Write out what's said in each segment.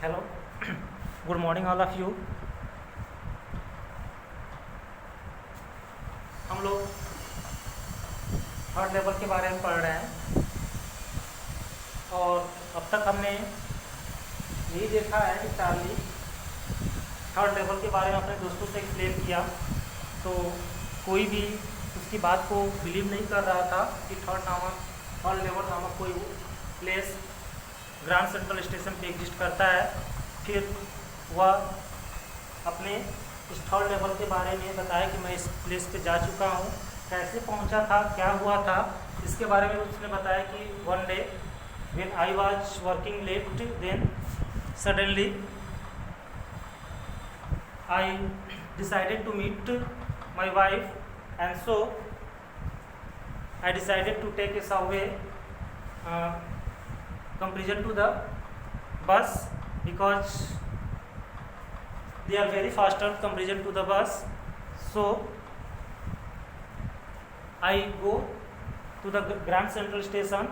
Hello, good morning all of you. हम लोग third level के बारे में पढ़ रहे हैं और अब तक हमने यही देखा है कि चार्ली थर्ड लेवल के बारे में अपने दोस्तों से एक्सप्लेन किया, तो कोई भी उसकी बात को बिलीव नहीं कर रहा था कि थर्ड लेवल नामक कोई प्लेस ग्रांड सेंट्रल स्टेशन पे एग्जिस्ट करता है। फिर वह अपने इस थर्ड लेवल के बारे में बताया कि मैं इस प्लेस पे जा चुका हूँ, कैसे पहुँचा था, क्या हुआ था, इसके बारे में उसने बताया कि one day when I was working late then suddenly I decided to meet my wife and so I decided to take a subway comparison to the bus because they are very faster comparison to the bus. So I go to the Grand Central Station,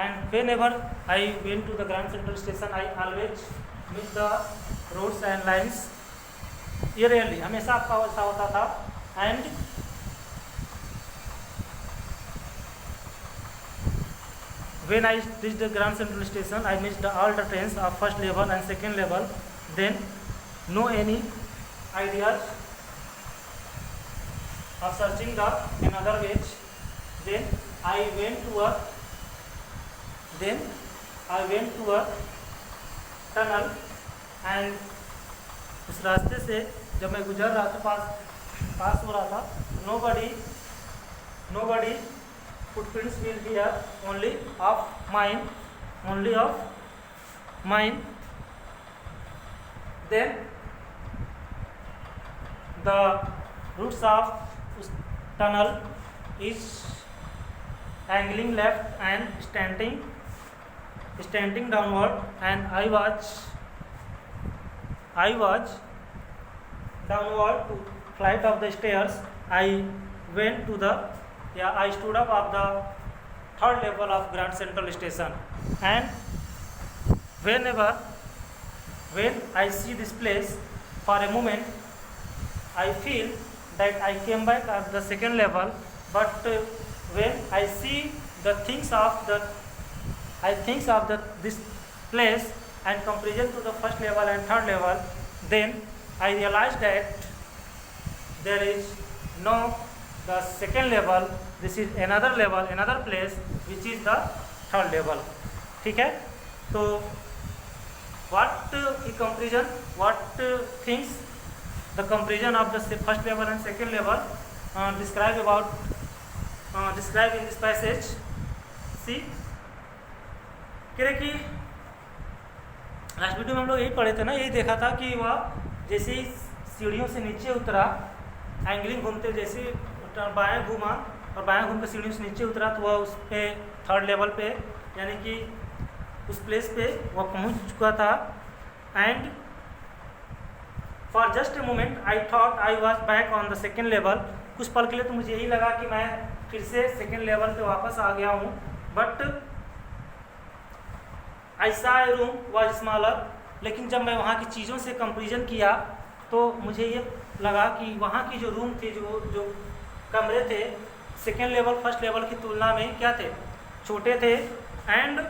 and whenever I went to the Grand Central Station, I always meet the roads and lines. ये rarely हमेशा आपका ऐसा होता था। And when I reached the Grand Central Station, I missed all the trains of first level and second level. Then, no any ideas of searching the another way. Then I went to a tunnel, and उस रास्ते से जब मैं गुजर रहा था, पास हो रहा था, nobody footprints will be here, only of mine. Then the routes of tunnel is angling left and standing downward, and I was downward to flight of the stairs. I stood up of the third level of Grand Central Station, and when I see this place for a moment, I feel that I came back at the second level. But when I see the things of this place and comparison to the first level and third level, then I realized that there is no the second level, this is another level, another place which is the third level. ठीक है, तो what things the comparison of the first level and second level describe in this passage. See, कह रहे कि last video में हम लोग यही पढ़े थे ना, यही देखा था कि वह जैसे ही सीढ़ियों से नीचे उतरा, एंगलिंग घूमते जैसे बाएं घूमा और बाएं घूम के सीढ़ियों से नीचे उतरा, तो वह उस पे थर्ड लेवल पे यानी कि उस प्लेस पे वह पहुंच चुका था। And for just a moment I thought I was back on the second level. कुछ पल के लिए तो मुझे यही लगा कि मैं फिर से सेकेंड लेवल पे वापस आ गया हूँ। बट आई सा ए रूम वाज स्मॉलर, लेकिन जब मैं वहाँ की चीज़ों से कंपेरिजन किया तो मुझे ये लगा कि वहाँ की जो रूम थे, जो कमरे थे, सेकेंड लेवल फर्स्ट लेवल की तुलना में क्या थे, छोटे थे। And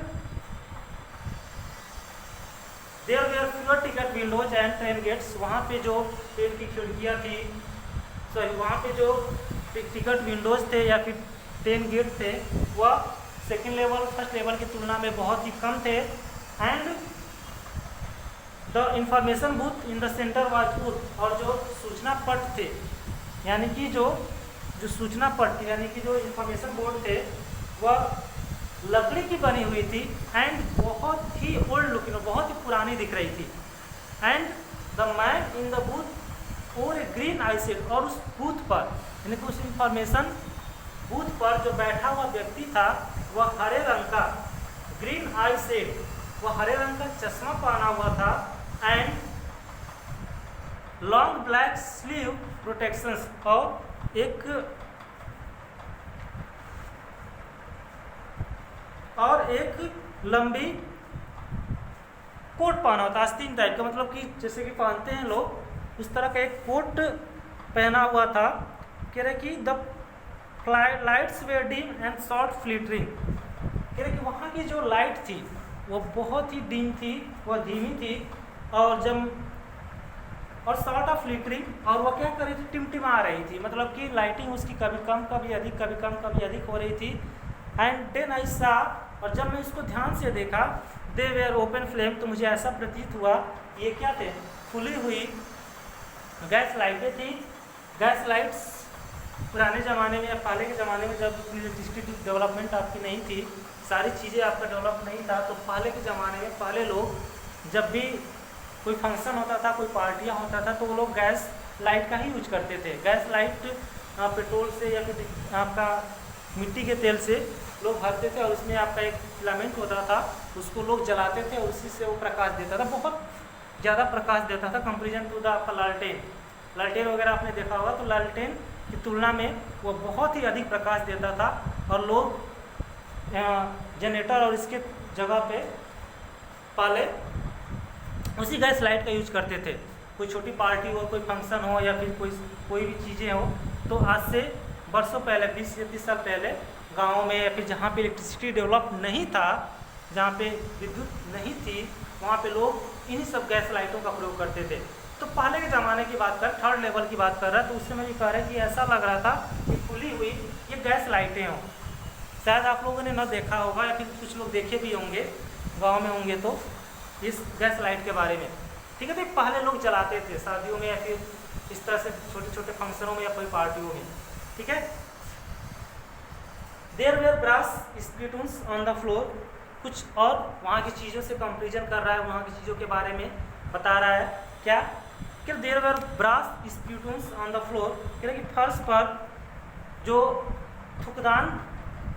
there were fewer ticket windows and train gates, वहाँ पे जो ट्रेन की खिड़कियाँ थी, वहाँ पे जो टिकट विंडोज थे या फिर ट्रेन गेट थे, वह सेकेंड लेवल फर्स्ट लेवल की तुलना में बहुत ही कम थे। And the information booth in the centre was would, और जो सूचना पट थे यानी कि जो सूचना पट यानी कि जो इंफॉर्मेशन बोर्ड थे वह लकड़ी की बनी हुई थी एंड बहुत ही ओल्ड लुकिंग, बहुत ही पुरानी दिख रही थी। And the man in the booth और ए ग्रीन आई सेट, और उस बूथ पर यानी कि उस इंफॉर्मेशन बूथ पर जो बैठा हुआ व्यक्ति था वह हरे रंग का ग्रीन आई सेट, वह हरे रंग का चश्मा पहना हुआ था and long black sleeve protections, और एक लंबी कोट पहना होता, आस्तीन टाइप का, मतलब कि जैसे कि पहनते हैं लोग उस तरह का एक कोट पहना हुआ था। कह रहे कि the lights were dim and short flittering. कह रहे कि वहाँ की जो लाइट थी वो बहुत ही डिम थी, वह धीमी थी, और शॉर्ट ऑफ फ्लिटरिंग, और वह क्या कर रही थी, टिमटिमा रही थी, मतलब कि लाइटिंग उसकी कभी कम कभी अधिक, कभी कम कभी अधिक हो रही थी। एंड देन आई सा, और जब मैं इसको ध्यान से देखा, दे वेयर ओपन फ्लेम, तो मुझे ऐसा प्रतीत हुआ ये क्या थे, खुली हुई गैस लाइटें थी। गैस लाइट्स पुराने ज़माने में या पहले के ज़माने में जब इलेक्ट्रिसिटी डेवलपमेंट आपकी नहीं थी, सारी चीज़ें आपका डेवलप नहीं था, तो पहले के ज़माने में पहले लोग जब भी कोई फंक्शन होता था, कोई पार्टियाँ होता था, तो वो लोग गैस लाइट का ही यूज करते थे। गैस लाइट पेट्रोल से या फिर आपका मिट्टी के तेल से लोग भरते थे, और उसमें आपका एक फिलामेंट होता था, उसको लोग जलाते थे और उसी से वो प्रकाश देता था, बहुत ज़्यादा प्रकाश देता था कंपेरिजन टू द आपका लालटेन। लालटेन वगैरह आपने देखा होगा, तो लालटेन की तुलना में वो बहुत ही अधिक प्रकाश देता था, और लोग जनरेटर और इसके जगह पे पहले उसी गैस लाइट का यूज करते थे। कोई छोटी पार्टी हो, कोई फंक्शन हो, या फिर कोई भी चीज़ें हो, तो आज से वर्षों पहले, 20 या 30 साल पहले गाँव में या फिर जहाँ पे इलेक्ट्रिसिटी डेवलप नहीं था, जहाँ पे विद्युत नहीं थी, वहाँ पे लोग इन्हीं सब गैस लाइटों का प्रयोग करते थे। तो पहले के ज़माने की बात कर, थर्ड लेवल की बात कर रहा है, तो उस समय भी कह रहे हैं कि ऐसा लग रहा था कि खुली हुई ये गैस लाइटें हों। शायद आप लोगों ने न देखा होगा, या फिर कुछ लोग देखे भी होंगे, गाँव में होंगे तो, इस गैस लाइट के बारे में। ठीक है, तो पहले लोग जलाते थे शादियों में, या फिर इस तरह से छोटे छोटे फंक्शनों में या कोई पार्टियों में। ठीक है, there were brass spittoons on the floor, कुछ और वहाँ की चीज़ों से कंपेरिजन कर रहा है, वहाँ की चीज़ों के बारे में बता रहा है। क्या कि there were brass spittoons on the floor, कह रहे कि फर्श पर जो थुकदान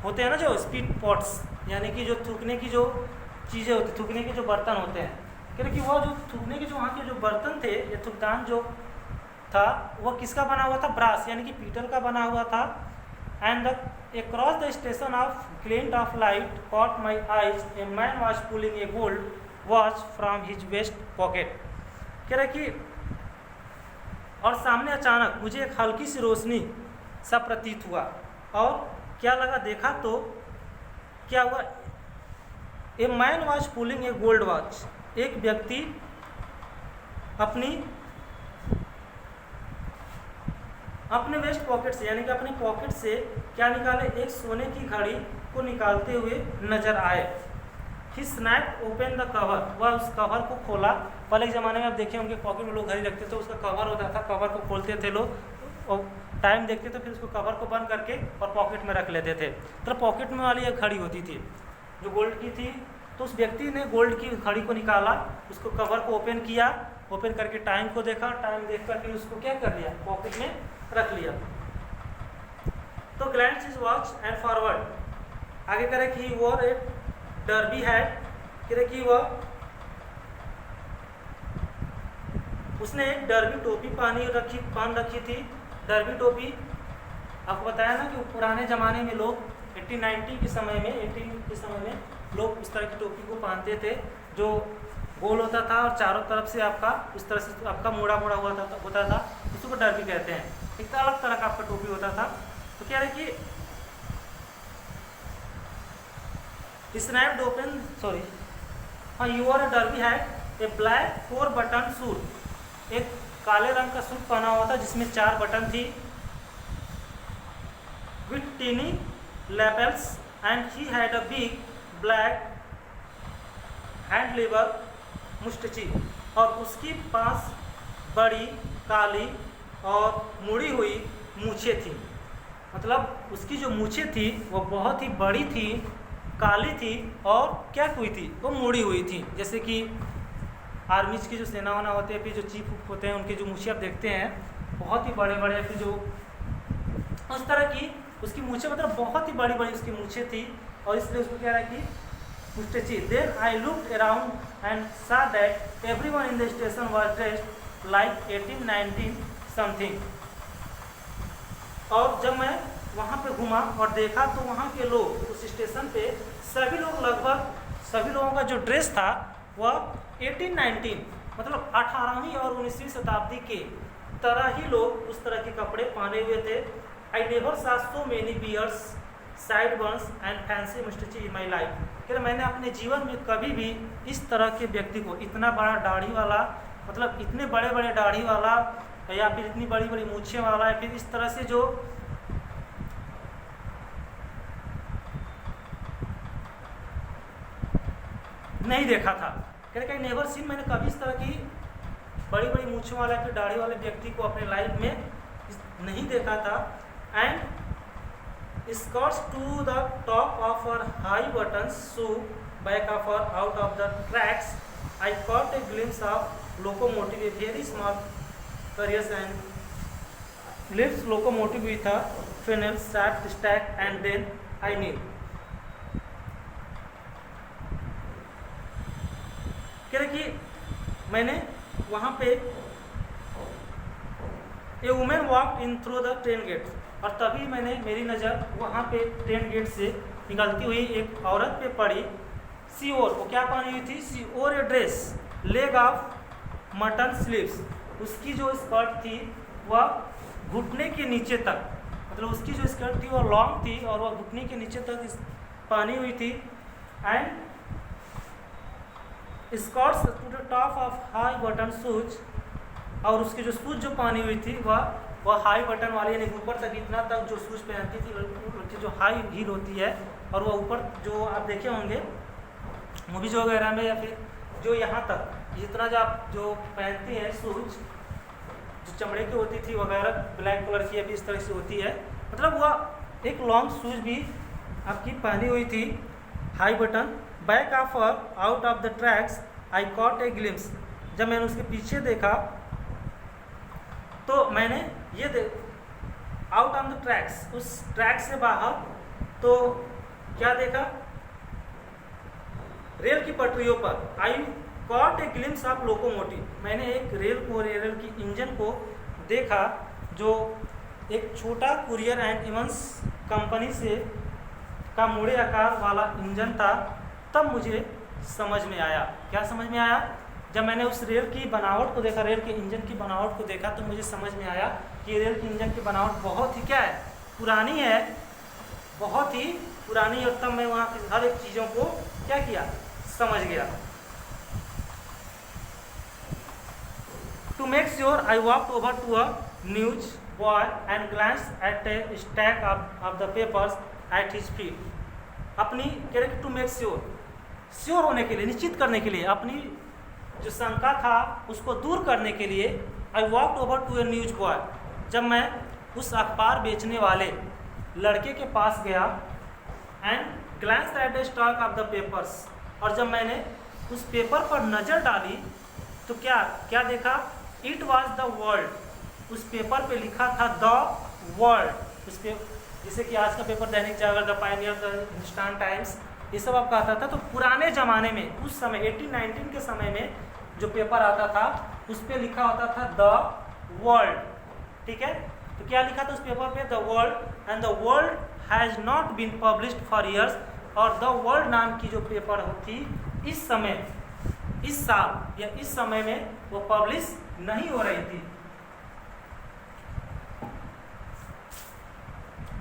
होते हैं ना, जो स्पीट पॉट्स, यानी कि जो थूकने की जो चीज़ें होती, थूकने के जो बर्तन होते हैं, कह रहे कि वह जो थूकने के जो वहाँ के जो बर्तन थे, ये थुकदान जो था वह किसका बना हुआ था, ब्रास यानी कि पीतल का बना हुआ था। And across the station of glint of light caught my eyes, a man was pulling a gold watch from his vest pocket। कह रहे कि और सामने अचानक मुझे एक हल्की सी रोशनी सा प्रतीत हुआ, और क्या लगा, देखा तो क्या हुआ, a man was pulling a gold watch, एक व्यक्ति अपने वेस्ट पॉकेट से, यानी कि अपने पॉकेट से क्या निकाले, एक सोने की घड़ी को निकालते हुए नजर आए। ही स्नैप ओपन द कवर, वह उस कवर को खोला। पहले के ज़माने में आप देखे उनके पॉकेट में लोग घड़ी रखते थे, उसका कवर होता था, कवर को खोलते थे लोग और टाइम देखते थे, फिर उसको कवर को बंद करके और पॉकेट में रख लेते थे। तो पॉकेट में वाली एक घड़ी होती थी जो गोल्ड की थी, तो उस व्यक्ति ने गोल्ड की घड़ी को निकाला, उसको कवर को ओपन किया, ओपन करके टाइम को देखा, टाइम देख कर फिर उसको क्या कर लिया, पॉकेट में रख लिया। तो glance his watch and forward, आगे करे कि he wore a derby hat, करे कि वह उसने एक डर्बी टोपी पहन रखी थी। डर्बी टोपी आपको बताया ना कि पुराने ज़माने में लोग 1890 के समय में लोग उस तरह की टोपी को पहनते थे, जो गोल होता था और चारों तरफ से आपका उस तरह से आपका मुड़ा हुआ होता था, उसी को डर्बी कहते हैं। एक अलग तरह का आपका टोपी होता था। तो क्या है कि स्नैप्ड ओपन, सॉरी हाँ, you are a derby hat a black 4 button suit, एक काले रंग का सूट पहना हुआ था जिसमें 4 बटन थी, with tiny lapels and he had a big black handlebar mustache, और उसके पास बड़ी काली और मुड़ी हुई मूछें थी। मतलब उसकी जो मूछें थी वो बहुत ही बड़ी थी, काली थी और क्या हुई थी, वो मुड़ी हुई थी। जैसे कि आर्मीज की जो सेना वाना होते हैं, फिर जो चीफ होते हैं, उनके जो मूछें आप देखते हैं बहुत ही बड़े बड़े, फिर जो उस तरह की उसकी मूछें, मतलब बहुत ही बड़ी बड़ी उसकी मूछें थी, और इसलिए उसको क्या रहा कि mustache. Then I looked around and saw that everyone in the station was dressed like 1819 something. और जब मैं वहाँ पे घूमा और देखा तो वहाँ के लोग उस स्टेशन पे सभी लोग, लगभग सभी लोगों का जो ड्रेस था वह 1819 मतलब 18वीं और 19वीं शताब्दी के तरह ही लोग उस तरह के कपड़े पहने हुए थे। I never saw so many beards, sideburns and fancy mustaches in my life। फिर मैंने अपने जीवन में कभी भी इस तरह के व्यक्ति को, इतना बड़ा दाढ़ी वाला, मतलब इतने बड़े बड़े दाढ़ी वाला या फिर इतनी बड़ी बड़ी मूछें वाला या फिर इस तरह से जो नहीं देखा था। कह रहे नेवर सीन, मैंने कभी इस तरह की बड़ी बड़ी मूछों वाला फिर दाढ़ी वाले व्यक्ति को अपने लाइफ में नहीं देखा था। And skirts to the top of her high button shoe back off her out of the tracks I caught a glimpse of locomotive a very small carriers and lives locomotive with a funnel sharp stack and then I need. कह रहे कि मैंने वहाँ पे a woman walk in through the train gate, और तभी मैंने मेरी नज़र वहाँ पे ट्रेन गेट से निकलती हुई एक औरत पे पड़ी। सी ओर, वो क्या पहनी हुई थी? She wore a dress leg of mutton sleeves. उसकी जो स्कर्ट थी वह घुटने के नीचे तक, मतलब उसकी जो स्कर्ट थी वह लॉन्ग थी और वह घुटने के नीचे तक पहनी हुई थी। And skirts to the top of high button shoes, और उसके जो शूज जो पहनी हुई थी वह हाई बटन वाली, यानी ऊपर तक इतना तक जो शूज पहनती थी लड़की, जो हाई हील होती है, और वह ऊपर जो आप देखे होंगे मूवीज वगैरह में, या फिर जो यहाँ तक जितना जो आप जो पहनती हैं शूज जो चमड़े की होती थी वगैरह, ब्लैक कलर की अभी इस तरह से होती है, मतलब वह एक लॉन्ग शूज भी आपकी पहनी हुई थी high button. Back of out of the tracks I caught a glimpse. जब मैंने उसके पीछे देखा तो मैंने ये आउट ऑन द ट्रैक्स, उस ट्रैक से बाहर, तो क्या देखा? रेल की पटरियों पर। I caught a glimpse of locomotive, मैंने एक रेल को, रेल की इंजन को देखा जो एक छोटा कुरियर एंड इवेंट्स कंपनी से का मुड़े आकार वाला इंजन था। तब मुझे समझ में आया, क्या समझ में आया? जब मैंने उस रेल की बनावट को देखा, रेल के इंजन की बनावट को देखा, तो मुझे समझ में आया कि रेल की इंजन की बनावट बहुत ही क्या है, पुरानी है, बहुत ही पुरानी। और तब मैं वहाँ की हर एक चीज़ों को क्या किया, समझ गया। To make sure I walked over to a newsboy and glance at a stack of the papers at his feet. अपनी कह रहे टू मेक श्योर होने के लिए, निश्चित करने के लिए, अपनी जो शंका था उसको दूर करने के लिए, I walked over to a newsboy, जब मैं उस अखबार बेचने वाले लड़के के पास गया, and glans at the stock of the papers, और जब मैंने उस पेपर पर नज़र डाली तो क्या क्या देखा? It was the world. उस पेपर पे लिखा था द वर्ल्ड। उस पे जैसे कि आज का paper Dainik Jagran, the Pioneer, the Hindustan Times, ये सब आपका आता था। तो पुराने ज़माने में, उस समय 1819 के समय में जो पेपर आता था उस पर लिखा होता था द वर्ल्ड, ठीक है? तो क्या लिखा था उस पेपर पे? The world, and the world has not been published for years. और द वर्ल्ड नाम की जो पेपर थी इस समय, इस साल या इस समय में वो पब्लिश नहीं हो रही थी,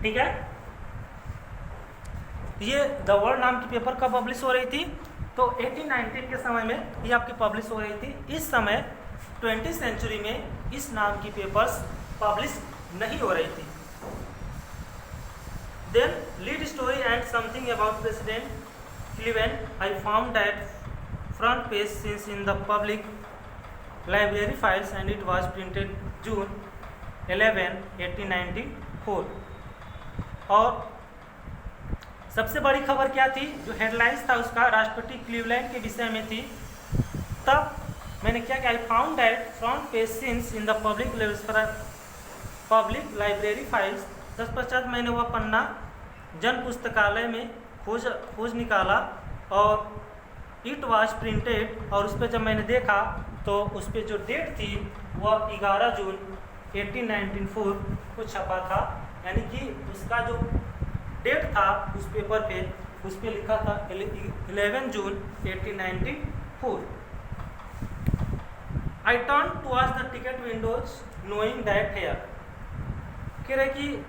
ठीक है? ये द वर्ल्ड नाम की पेपर कब पब्लिश हो रही थी? तो 1819 के समय में ये आपकी पब्लिश हो रही थी। इस समय 20वीं सेंचुरी में इस नाम की पेपर्स पब्लिश नहीं हो रही थी। Then lead story and something about president Cleveland. I found that front page since in the public library files and it was printed June 11, 1894। और सबसे बड़ी खबर क्या थी? जो हेडलाइंस था उसका राष्ट्रपति क्लीवलैंड के विषय में थी। तब मैंने क्या किया? आई found that front page since in the public library files. तत्पश्चात मैंने वह पन्ना जन पुस्तकालय में खोज निकाला और इट वाज प्रिंटेड, और उस पर जब मैंने देखा तो उस पर जो डेट थी वह 11 जून 1894 को छपा था। यानी कि उसका जो डेट था उस पेपर पे, उस पर लिखा था 11 जून 1894। I turn towards the ticket windows knowing that here, कह रहे कि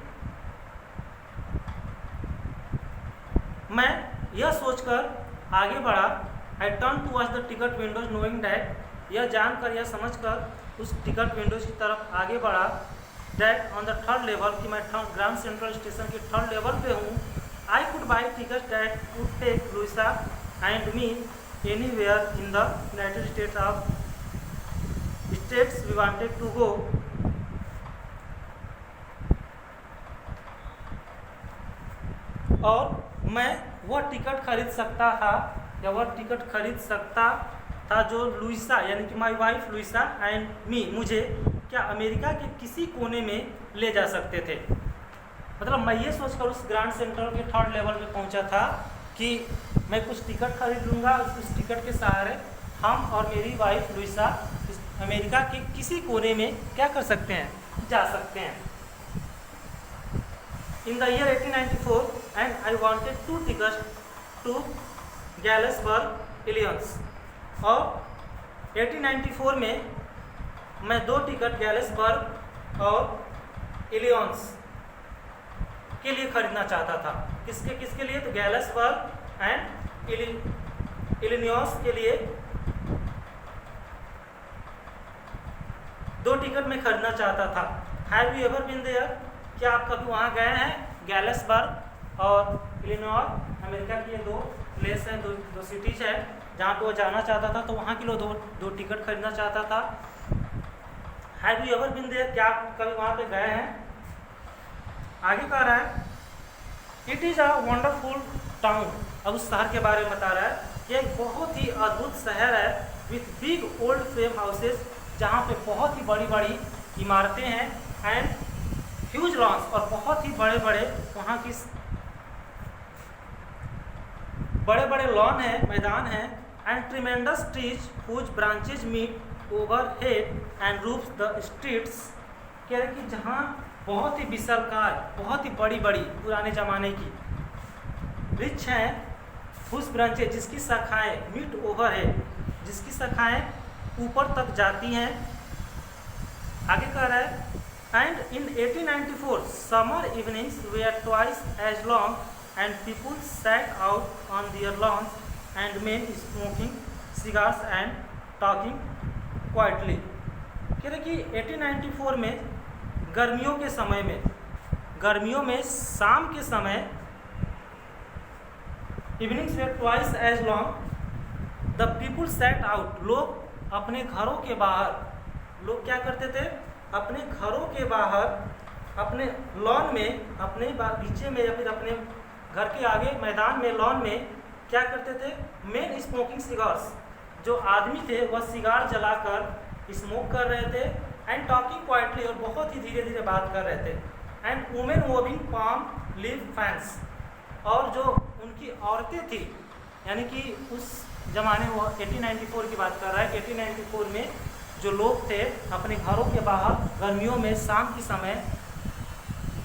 मैं यह सोचकर आगे बढ़ा। I turn towards the ticket windows knowing that, यह जानकर यह समझकर उस टिकट विंडोज की तरफ आगे बढ़ा। That on the third level, कि मैं ग्रांड सेंट्रल स्टेशन के थर्ड लेवल पे हूँ। I could buy ticket that could take Luisa and me anywhere in the United States we wanted to go. और मैं वह टिकट खरीद सकता था, या वह टिकट खरीद सकता था जो लुइसा यानी कि my wife Luisa and me, मुझे क्या अमेरिका के किसी कोने में ले जा सकते थे। मतलब मैं ये सोचकर उस ग्रांड सेंट्रल के थर्ड लेवल पे पहुंचा था कि मैं कुछ टिकट खरीद लूँगा, उस टिकट के सहारे हम और मेरी वाइफ लुइसा अमेरिका के किसी कोने में क्या कर सकते हैं, जा सकते हैं। In the year 1894 and I wanted 2 tickets to Galesburg Illinois, और 1894 में मैं 2 टिकट गैलेसबर्ग और इलियंस के लिए खरीदना चाहता था। किसके लिए? तो गैलेसबर्ग एंड इलिनॉइस के लिए 2 टिकट मैं खरीदना चाहता था। Have you ever been there, क्या आप कभी वहाँ गए हैं? गैलेसबर्ग और इलिनॉइस अमेरिका की ये 2 प्लेस हैं, दो सिटीज है जहाँ पे वो जाना चाहता था, तो वहाँ के लिए दो टिकट खरीदना चाहता था। Have you ever been there, क्या आप कभी वहाँ पे गए हैं? आगे कह रहा है it is a wonderful town, अब उस शहर के बारे में बता रहा है। ये एक बहुत ही अद्भुत शहर है with big old frame houses, जहाँ पे बहुत ही बड़ी बड़ी इमारतें हैं, एंड ह्यूज लॉन्स, और बहुत ही बड़े बड़े वहाँ की बड़े बड़े लॉन है, मैदान है, and tremendous trees whose branches meet overhead and roofs the streets, कह रहे कि जहाँ बहुत ही विशालकाय, बहुत ही बड़ी बड़ी पुराने ज़माने की वृक्ष हैं, हुज ब्रांचेज जिसकी शाखाएँ मीट ओवर हेड, जिसकी शाखाएँ ऊपर तक जाती हैं। आगे कह रहा है and in 1894 summer evenings were twice as long and people sat out on their lawns and men smoking cigars and talking quietly, कह रहे कि 1894 में गर्मियों में शाम के समय evenings were twice as long the people sat out, लोग अपने घरों के बाहर, लोग क्या करते थे? अपने घरों के बाहर, अपने लॉन में, अपने बगीचे में, या फिर अपने घर के आगे मैदान में, लॉन में क्या करते थे? मेन स्मोकिंग सिगार्स, जो आदमी थे वह सिगार जलाकर स्मोक कर रहे थे, एंड टॉकिंग क्वाइटली, और बहुत ही धीरे धीरे बात कर रहे थे, and women waving palm leaf fans, और जो उनकी औरतें थी, यानी कि उस जमाने वो 1894 की बात कर रहा है, 1894 में जो लोग थे अपने घरों के बाहर गर्मियों में शाम के समय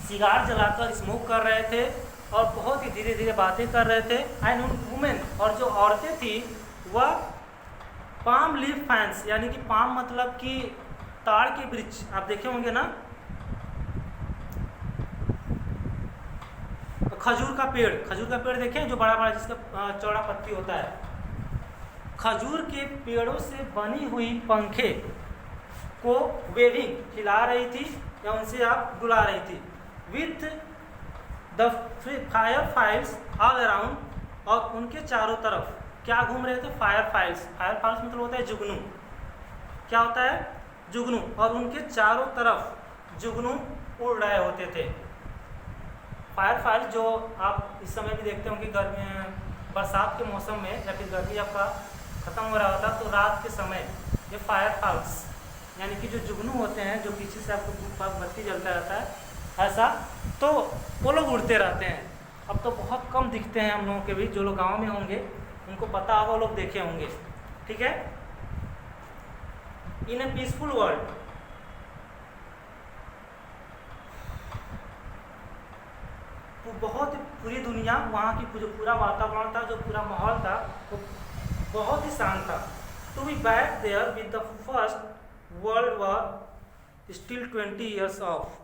सिगार जलाकर स्मोक कर रहे थे और बहुत ही धीरे धीरे बातें कर रहे थे। एंड उन वुमेन, और जो औरतें थी वह पाम लीफ फैंस, यानी कि पाम मतलब कि ताड़ के वृक्ष, आप देखे होंगे ना, खजूर का पेड़ देखें जो बड़ा बड़ा जिसका चौड़ा पत्ती होता है, खजूर के पेड़ों से बनी हुई पंखे को वेविंग हिला रही थी, या उनसे आप बुला रही थी, with the fire files all around, और उनके चारों तरफ क्या घूम रहे थे? फायर फाइल्स मतलब होता है जुगनू, क्या होता है? जुगनू, और उनके चारों तरफ जुगनू उड़ रहे होते थे। फायर फाइल्स जो आप इस समय भी देखते होंगे, गर्मी बरसात के मौसम में या फिर गर्मी आपका ख़त्म हो रहा होता तो रात के समय ये फायर फाइल्स, यानी कि जो जुगनू होते हैं, जो पीछे से आपको बत्ती जलता रहता है ऐसा, तो वो लोग उड़ते रहते हैं। अब तो बहुत कम दिखते हैं हम लोगों के बीच, जो लोग गांव में होंगे उनको पता होगा, वो लोग देखे होंगे, ठीक है। इन ए पीसफुल वर्ल्ड, तो बहुत पूरी दुनिया, वहाँ की जो पूरा वातावरण था, जो पूरा माहौल था, वो बहुत ही शांत था। To be back there with the first world war still 20 years off.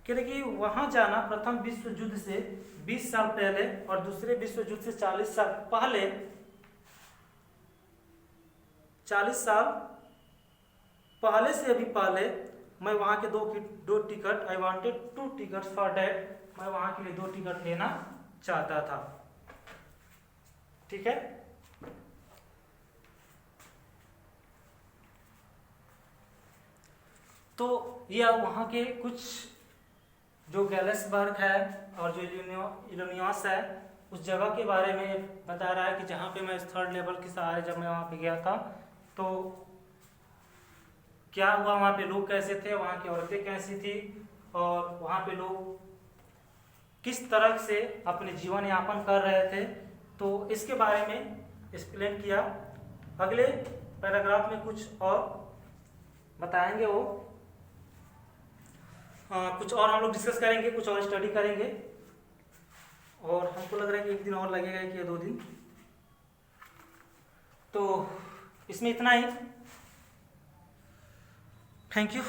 कहते कि वहाँ जाना प्रथम विश्व युद्ध से 20 साल पहले और दूसरे विश्व युद्ध से 40 साल पहले, 40 साल पहले से अभी पहले मैं वहाँ के दो ticket, I wanted 2 ticket for that, मैं वहाँ के लिए 2 टिकट लेना चाहता था। ठीक है, तो यह वहाँ के कुछ जो गैलेसबर्ग है और जो इलिनॉइस है उस जगह के बारे में बता रहा है कि जहाँ पे मैं इस 3rd लेवल के सहारे जब मैं वहाँ पे गया था तो क्या हुआ, वहाँ पे लोग कैसे थे, वहाँ की औरतें कैसी थी और वहाँ पे लोग किस तरह से अपने जीवन यापन कर रहे थे, तो इसके बारे में एक्सप्लेन किया। अगले पैराग्राफ में कुछ और बताएंगे, वो कुछ और हम लोग डिस्कस करेंगे, कुछ और स्टडी करेंगे और हमको लग रहा है कि 1 दिन और लगेगा कि 2 दिन। तो इसमें इतना ही। Thank you.